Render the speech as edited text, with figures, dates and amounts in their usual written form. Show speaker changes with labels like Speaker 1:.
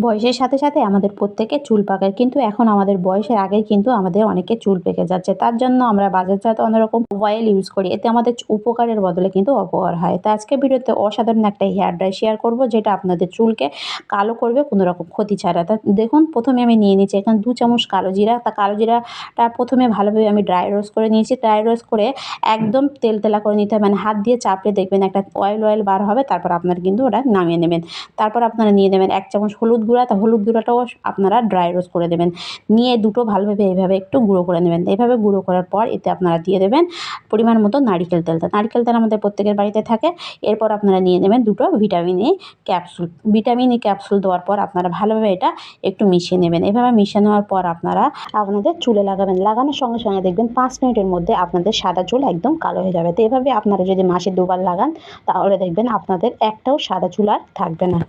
Speaker 1: বয়সের সাথে সাথে আমাদের প্রত্যেকের চুল পাকে, কিন্তু এখন আমাদের বয়সের আগেই কিন্তু আমাদের অনেকের চুল পেকে যাচ্ছে। তার জন্য আমরা বাজারজাত অন্যরকম অয়েল ইউজ করি। এতে আমাদের উপকারের বদলে কিন্তু অপকার হয়। তো আজকের ভিডিওতে অসাধারণ একটা হেয়ার ড্রাই শেয়ার করব, যেটা আপনাদের চুলকে কালো করবে কোনো রকম ক্ষতি ছাড়া। তা দেখুন, প্রথমে আমি নিয়ে নিচ্ছি এখানে 2 চামচ কালো জিরা। তা কালো জিরাটা প্রথমে ভালোভাবে আমি ড্রাই রোস্ট করে নিয়েছি। ড্রাই রোস্ট করে একদম তেলতেলা করে নিতে হবে, মানে হাত দিয়ে চাপলে দেখবেন একটা অয়েল বার হবে। তারপর আপনারা কিন্তু ওটা নামিয়ে নেবেন। তারপর আপনারা নিয়ে নেবেন 1 চামচ হলুদ গুঁড়া। তা হলুদ গুঁড়াটাও আপনারা ড্রাই রোস্ট করে দেবেন। নিয়ে দুটো ভালোভাবে এইভাবে একটু গুঁড়ো করে নেবেন। এভাবে গুঁড়ো করার পর এতে আপনারা দিয়ে দেবেন পরিমাণ মতো নারিকেল তেল। তা নারিকেল তেল আমাদের প্রত্যেকের বাড়িতে থাকে। এরপর আপনারা নিয়ে নেবেন দুটো vitamin E capsule. Vitamin E capsule দেওয়ার পর আপনারা ভালোভাবে এটা একটু মিশিয়ে নেবেন। এভাবে মিশিয়ে নেওয়ার পর আপনারা আপনাদের চুলে লাগাবেন। লাগানোর সঙ্গে সঙ্গে দেখবেন 5 মিনিটের মধ্যে আপনাদের সাদা চুল একদম কালো হয়ে যাবে। তো এভাবে আপনারা যদি মাসে 2 বার লাগান, তাহলে দেখবেন আপনাদের একটাও সাদা চুল আর থাকবে না।